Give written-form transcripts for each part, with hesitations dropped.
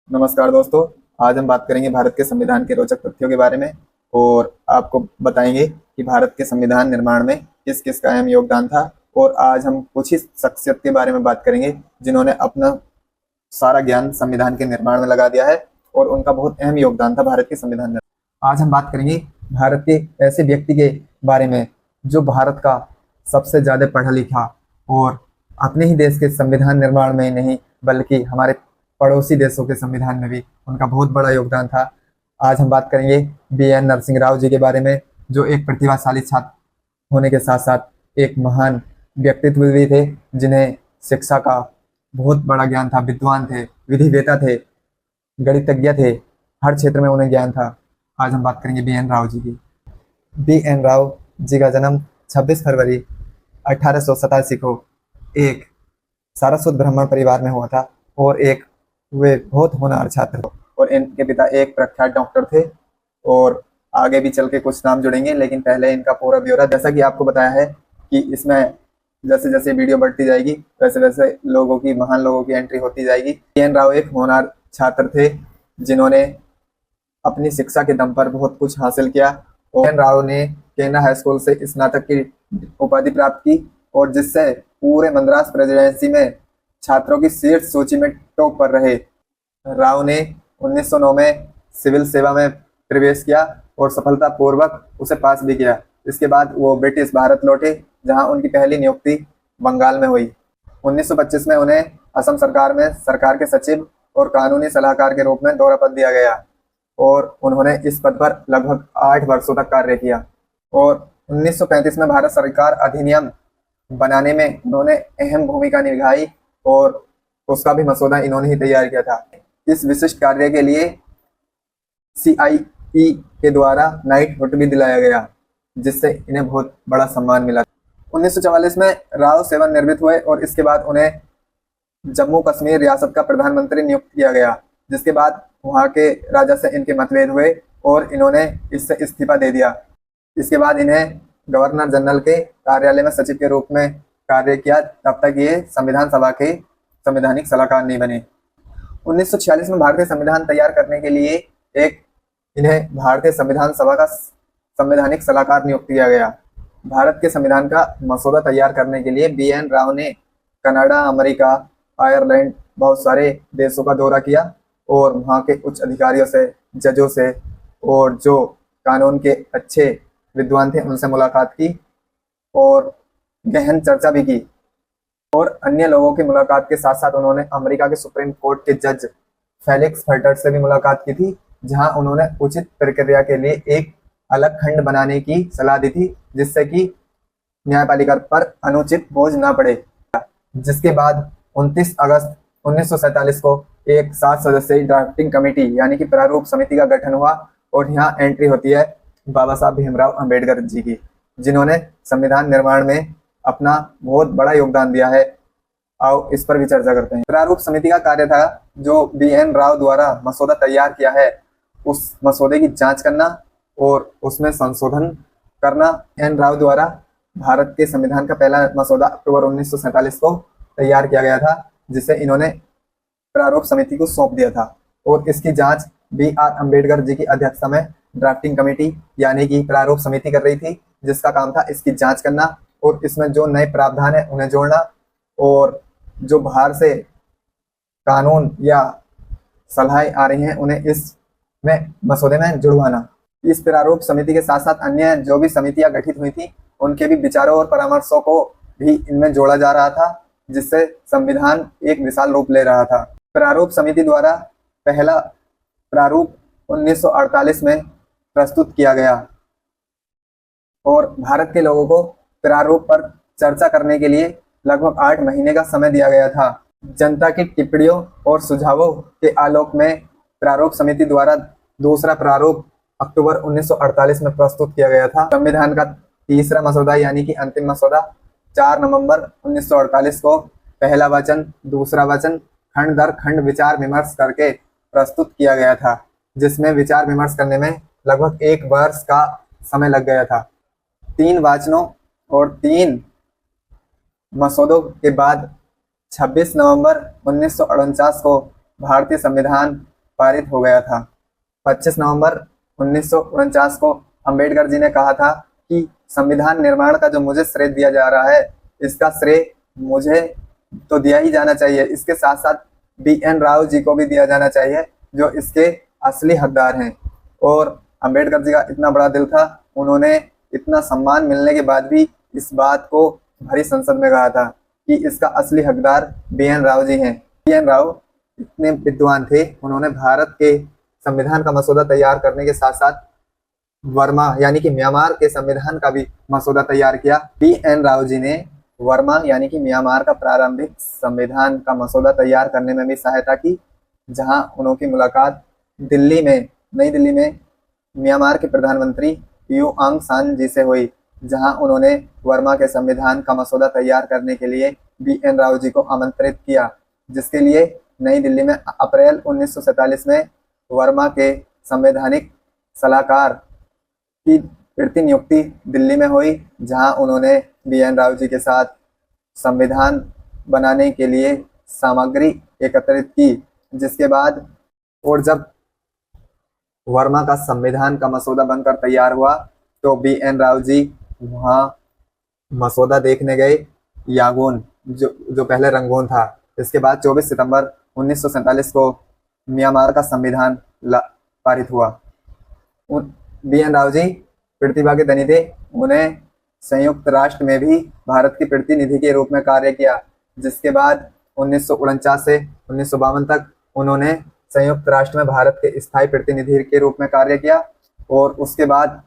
नमस्कार दोस्तों। आज हम बात करेंगे भारत के संविधान के रोचक तथ्यों के बारे में और आपको बताएंगे कि भारत के संविधान निर्माण में किस किस का अहम योगदान था। और आज हम कुछ ही शख्सियत के बारे में बात करेंगे जिन्होंने अपना सारा ज्ञान संविधान के निर्माण में लगा दिया है और उनका बहुत अहम योगदान था भारत के संविधान में। आज हम बात करेंगे भारत के ऐसे व्यक्ति के बारे में जो भारत का सबसे ज्यादा पढ़ा लिखा और अपने ही देश के संविधान निर्माण में नहीं बल्कि हमारे पड़ोसी देशों के संविधान में भी उनका बहुत बड़ा योगदान था। आज हम बात करेंगे बी.एन. नरसिंह राव जी के बारे में, जो एक प्रतिभाशाली छात्र होने के साथ साथ एक महान व्यक्तित्व भी थे, जिन्हें शिक्षा का बहुत बड़ा ज्ञान था, विद्वान थे, विधिवेता थे, गणितज्ञ थे, हर क्षेत्र में उन्हें ज्ञान था। आज हम बात करेंगे बी.एन. राव जी की। बी.एन. राव जी का जन्म 26 फरवरी 1887 को एक सारस्वत ब्राह्मण परिवार में हुआ था और वे बहुत होनहार छात्र थे और इनके पिता एक प्रख्यात डॉक्टर थे। और आगे भी चल के कुछ नाम जुड़ेंगे, लेकिन पहले इनका पूरा ब्यौरा, जैसा कि आपको बताया है कि इसमें जैसे जैसे वीडियो बढ़ती जाएगी वैसे वैसे महान लोगों की एंट्री होती जाएगी। बी.एन. राव एक होनहार छात्र थे जिन्होंने अपनी शिक्षा के दम पर बहुत कुछ हासिल किया। बी.एन. राव ने केना हाई स्कूल से स्नातक की उपाधि प्राप्त की और जिससे पूरे मद्रास प्रेसिडेंसी में छात्रों की शीर्ष सूची में टॉप पर रहे। राव ने 1909 में सिविल सेवा में प्रवेश किया और सफलतापूर्वक उसे पास भी किया। इसके बाद वो ब्रिटिश भारत लौटे, जहां उनकी पहली नियुक्ति बंगाल में हुई। 1925 में उन्हें असम सरकार में सरकार के सचिव और कानूनी सलाहकार के रूप में दोहरा पद दिया गया और उन्होंने इस पद पर लगभग 8 वर्षों तक कार्य किया। और 1935 में भारत सरकार अधिनियम बनाने में उन्होंने अहम भूमिका निभाई और उसका भी मसौदा इन्होंने ही तैयार किया था। इस विशिष्ट कार्य के लिए CIE के द्वारा नाइटहुड भी दिलाया गया, जिससे इन्हें बहुत बड़ा सम्मान मिला। 1944 में राव सेवानिवृत्त हुए और इसके बाद उन्हें जम्मू कश्मीर रियासत का प्रधानमंत्री नियुक्त किया गया, जिसके बाद वहां के राजा से इनके मतभेद हुए और इन्होंने इससे इस्तीफा दे दिया। इसके बाद इन्हें गवर्नर जनरल के कार्यालय में सचिव के रूप में कार्य किया, तब तक ये संविधान सभा के संवैधानिक सलाहकार नहीं बने। 1946 में भारतीय संविधान तैयार करने के लिए इन्हें भारतीय संविधान सभा का संवैधानिक सलाहकार नियुक्त किया गया। भारत के संविधान का मसौदा तैयार करने के लिए बी.एन. राव ने कनाडा, अमेरिका, आयरलैंड, बहुत सारे देशों का दौरा किया और वहाँ के उच्च अधिकारियों से, जजों से और जो कानून के अच्छे विद्वान थे उनसे मुलाकात की और गहन चर्चा भी की। और अन्य लोगों की मुलाकात के साथ साथ उन्होंने अमेरिका के सुप्रीम कोर्ट के जज फेलिक्स हर्टज से भी मुलाकात की थी, जहां उन्होंने उचित प्रक्रिया के लिए एक अलग खंड बनाने की सलाह दी थी, जिससे कि न्यायपालिका पर अनुचित बोझ न पड़े। जिसके बाद 29 अगस्त 1947 को एक 7 सदस्यीय ड्राफ्टिंग कमेटी यानी कि प्रारूप समिति का गठन हुआ और यहाँ एंट्री होती है बाबा साहब भीमराव अंबेडकर जी की, जिन्होंने संविधान निर्माण में अपना बहुत बड़ा योगदान दिया है। आओ इस पर भी चर्चा करते हैं। प्रारूप समिति का कार्य था, जो बी.एन. राव द्वारा मसौदा तैयार किया है उस मसौदे की जांच करना और उसमें संशोधन करना। बी.एन. राव द्वारा भारत के संविधान का पहला मसौदा अक्टूबर 1947 को तैयार किया गया था, जिसे इन्होंने प्रारूप समिति को सौंप दिया था और इसकी जांच बी.आर. अम्बेडकर जी की अध्यक्षता में ड्राफ्टिंग कमेटी यानी कि प्रारूप समिति कर रही थी, जिसका काम था इसकी जांच करना और इसमें जो नए प्रावधान है उन्हें जोड़ना और जो बाहर से कानून या सलाहें आ रही हैं उन्हें इसमें मसौदे में जुड़वाना। इस प्रारूप समिति के साथ साथ अन्य जो भी समितियां गठित हुई थी उनके भी विचारों और परामर्शों को भी इनमें जोड़ा जा रहा था, जिससे संविधान एक विशाल रूप ले रहा था। प्रारूप समिति द्वारा पहला प्रारूप 1948 में प्रस्तुत किया गया और भारत के लोगों को प्रारूप पर चर्चा करने के लिए लगभग 8 महीने का समय दिया गया था। जनता की टिप्पणियों और सुझावों के आलोक में प्रारूप समिति द्वारा दूसरा प्रारूप अक्टूबर 1948 में प्रस्तुत किया गया था। संविधान का तीसरा मसौदा यानी कि अंतिम मसौदा 4 नवंबर 1948 को पहला वचन, दूसरा वचन, खंड दर खंड विचार विमर्श करके प्रस्तुत किया गया था, जिसमें विचार विमर्श करने में लगभग 1 वर्ष का समय लग गया था। 3 वाचनों और 3 मसौदों के बाद 26 नवंबर 1949 को भारतीय संविधान पारित हो गया था। 25 नवंबर 1949 को अंबेडकर जी ने कहा था कि संविधान निर्माण का जो मुझे श्रेय दिया जा रहा है, इसका श्रेय मुझे तो दिया ही जाना चाहिए, इसके साथ साथ BN राव जी को भी दिया जाना चाहिए, जो इसके असली हकदार हैं। और अंबेडकर जी का इतना बड़ा दिल था, उन्होंने इतना सम्मान मिलने के बाद भी इस बात को भरी संसद में कहा था कि इसका असली हकदार BN राव जी हैं। BN राव इतने विद्वान थे, उन्होंने भारत के संविधान का मसौदा तैयार करने के साथ साथ वर्मा यानी कि म्यांमार के संविधान का भी मसौदा तैयार किया। BN राव जी ने वर्मा यानी कि म्यांमार का प्रारंभिक संविधान का मसौदा तैयार करने में भी सहायता की, जहां उनकी मुलाकात नई दिल्ली में म्यांमार के प्रधानमंत्री यू आंग सान जी से हुई, जहां उन्होंने वर्मा के संविधान का मसौदा तैयार करने के लिए BN राव जी को आमंत्रित किया, जिसके लिए नई दिल्ली में अप्रैल 1947 में वर्मा के संवैधानिक सलाहकार की फिरती नियुक्ति दिल्ली में हुई, जहां उन्होंने BN राव जी के साथ संविधान बनाने के लिए सामग्री एकत्रित की। जिसके बाद और जब वर्मा का संविधान का मसौदा बनकर तैयार हुआ तो BN राव जी वहाँ मसौदा देखने गए, यांगून जो पहले रंगून था। इसके बाद 24 सितंबर 1947 को म्यांमार का संविधान पारित हुआ। BN राव जी प्रतिभा के धनी थे, उन्हें संयुक्त राष्ट्र में भी भारत की प्रतिनिधि के रूप में कार्य किया, जिसके बाद 1949 से 1952 तक उन्होंने संयुक्त राष्ट्र में भारत के स्थायी प्रतिनिधि के रूप में कार्य किया और उसके बाद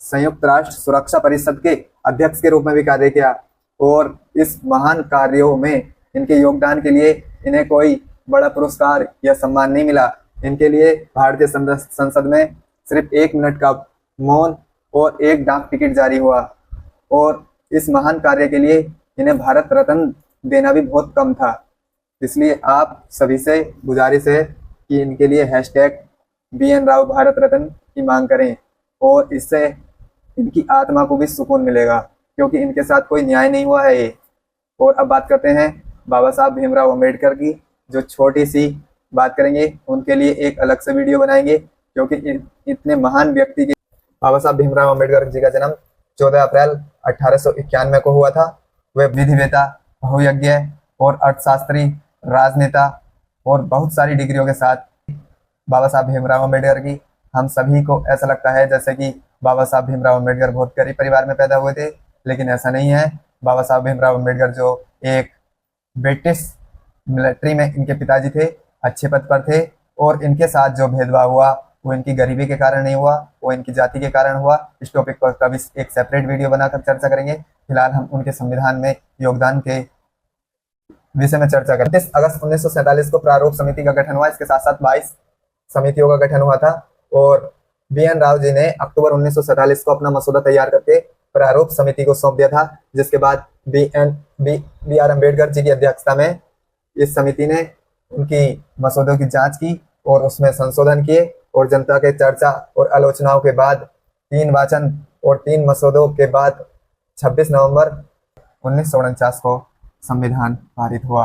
संयुक्त राष्ट्र सुरक्षा परिषद के अध्यक्ष के रूप में भी कार्य किया। और इस महान कार्यों में इनके योगदान के लिए इन्हें कोई बड़ा पुरस्कार या सम्मान नहीं मिला। इनके लिए भारतीय संसद में सिर्फ 1 मिनट का मौन और 1 डाक टिकट जारी हुआ और इस महान कार्य के लिए इन्हें भारत रत्न देना भी बहुत कम था। इसलिए आप सभी से गुजारिश है कि इनके लिए #BN राव भारत रत्न की मांग करें और इससे इनकी आत्मा को भी सुकून मिलेगा, क्योंकि इनके साथ कोई न्याय नहीं हुआ है ये। और अब बात करते हैं बाबा साहब भीमराव अम्बेडकर की, जो छोटी सी बात करेंगे। उनके लिए एक अलग से वीडियो बनाएंगे, क्योंकि इतने महान व्यक्ति के बाबा साहब भीमराव अम्बेडकर जी का जन्म 14 अप्रैल 1891 को हुआ था। वे विधिवेता, बहुयज्ञ और अर्थशास्त्री, राजनेता और बहुत सारी डिग्रियों के साथ बाबा साहब भीमराव अम्बेडकर की हम सभी को ऐसा लगता है जैसे कि बाबा साहब भीमराव अम्बेडकर बहुत गरीब परिवार में पैदा हुए थे, लेकिन ऐसा नहीं है। बाबा साहब भीमराव अम्बेडकर जो एक ब्रिटिश मिलिट्री में इनके पिताजी थे, अच्छे पद पर थे और इनके साथ जो भेदभाव हुआ वो इनकी गरीबी के कारण नहीं हुआ, वो इनकी जाति के कारण हुआ। इस टॉपिक पर कभी एक सेपरेट वीडियो बनाकर चर्चा करेंगे। फिलहाल हम उनके संविधान में योगदान के विषय में चर्चा करें। 30 अगस्त 1947 को प्रारूप समिति का गठन हुआ। इसके साथ साथ 22 समितियों का गठन हुआ था और BN राव जी ने अक्टूबर 1947 को अपना मसौदा तैयार करके प्रारूप समिति को सौंप दिया था, जिसके बाद BR अम्बेडकर जी की अध्यक्षता में इस समिति ने उनकी मसौदों की जांच की और उसमें संशोधन किए और जनता के चर्चा और आलोचनाओं के बाद 3 वाचन और 3 मसौदों के बाद 26 नवंबर 1949 को संविधान पारित हुआ।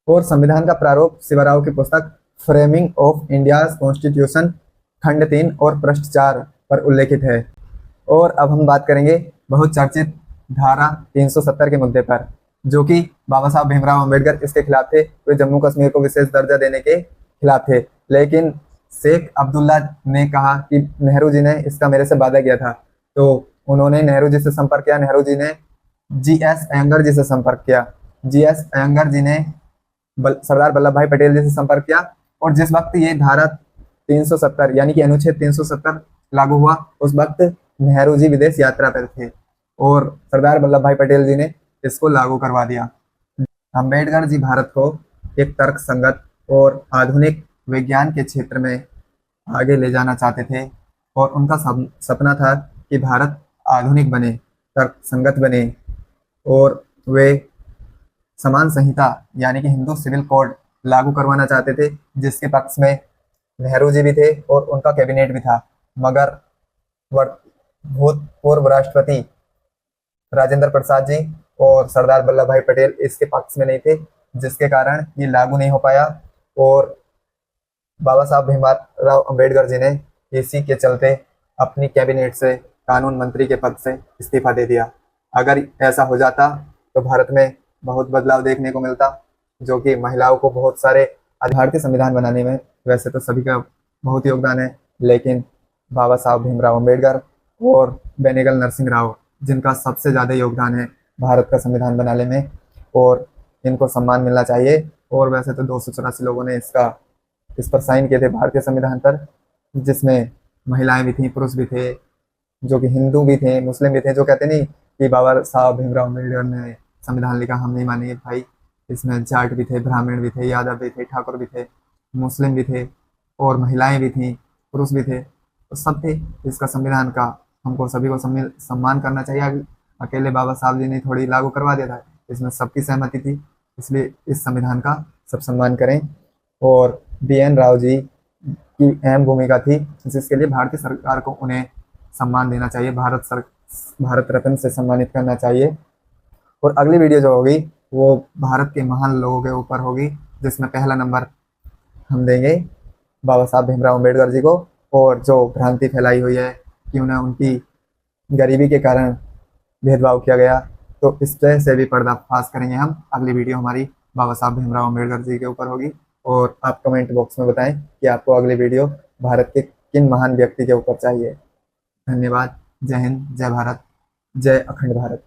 और संविधान का प्रारूप शिवराव की पुस्तक फ्रेमिंग ऑफ इंडियाज कॉन्स्टिट्यूशन खंड 3 और पृष्ठ 4 पर उल्लेखित है। और अब हम बात करेंगे बहुत चर्चित धारा 370 के मुद्दे पर, जो कि बाबा साहब भीमराव अम्बेडकर इसके खिलाफ थे। वे जम्मू कश्मीर को विशेष दर्जा देने के खिलाफ थे, लेकिन शेख अब्दुल्ला ने कहा कि नेहरू जी ने इसका मेरे से वादा किया था, तो उन्होंने नेहरू जी से संपर्क किया। नेहरू जी ने GS अयंगर जी से संपर्क किया। GS अयंगर जी ने सरदार वल्लभ भाई पटेल जी से संपर्क किया और जिस वक्त ये धारा 370 यानी कि अनुच्छेद 370 लागू हुआ, उस वक्त नेहरू जी विदेश यात्रा पर थे और सरदार वल्लभ भाई पटेल जी ने इसको लागू करवा दिया। अम्बेडकर जी भारत को एक तर्क संगत और आधुनिक विज्ञान के क्षेत्र में आगे ले जाना चाहते थे और उनका सपना था कि भारत आधुनिक बने, तर्क संगत बने और वे समान संहिता यानी कि हिंदू सिविल कोड लागू करवाना चाहते थे, जिसके पक्ष में नेहरू जी भी थे और उनका कैबिनेट भी था। मगर भूतपूर्व राष्ट्रपति राजेंद्र प्रसाद जी और सरदार वल्लभ भाई पटेल इसके पक्ष में नहीं थे, जिसके कारण ये लागू नहीं हो पाया और बाबा साहब भीमराव अंबेडकर जी ने इसी के चलते अपनी कैबिनेट से, कानून मंत्री के पद से इस्तीफा दे दिया। अगर ऐसा हो जाता तो भारत में बहुत बदलाव देखने को मिलता, जो कि महिलाओं को बहुत सारे भारतीय संविधान बनाने में वैसे तो सभी का बहुत योगदान है, लेकिन बाबा साहब भीमराव अंबेडकर और बेनेगल नरसिंह राव, जिनका सबसे ज़्यादा योगदान है भारत का संविधान बनाने में, और इनको सम्मान मिलना चाहिए। और वैसे तो 284 लोगों ने इस पर साइन किए थे भारतीय संविधान पर, जिसमें महिलाएं भी थी, पुरुष भी थे, जो कि हिंदू भी थे, मुस्लिम भी थे, जो कहते नहीं कि बाबा साहब भीमराव अम्बेडकर ने संविधान लिखा, हम नहीं मानेंगे भाई। इसमें जाट भी थे, ब्राह्मण भी थे, यादव भी थे, ठाकुर भी थे, मुस्लिम भी थे, और महिलाएं भी थी, पुरुष भी थे, तो सब थे। इसका संविधान का हमको सभी को सम्मान करना चाहिए। अकेले बाबा साहब जी ने थोड़ी लागू करवा दिया था, इसमें सबकी सहमति थी, इसलिए इस संविधान का सब सम्मान करें। और BN राव जी की अहम भूमिका थी, जिसके लिए भारतीय सरकार को उन्हें सम्मान देना चाहिए, भारत रत्न से सम्मानित करना चाहिए। और अगली वीडियो जो होगी वो भारत के महान लोगों के ऊपर होगी, जिसमें पहला नंबर हम देंगे बाबा साहब भीमराव अम्बेडकर जी को। और जो भ्रांति फैलाई हुई है कि उन्हें उनकी गरीबी के कारण भेदभाव किया गया, तो इस तरह से भी पर्दाफाश करेंगे हम। अगली वीडियो हमारी बाबा साहब भीमराव अम्बेडकर जी के ऊपर होगी। और आप कमेंट बॉक्स में बताएं कि आपको अगली वीडियो भारत के किन महान व्यक्ति के ऊपर चाहिए। धन्यवाद। जय हिंद, जय भारत, जय अखंड भारत।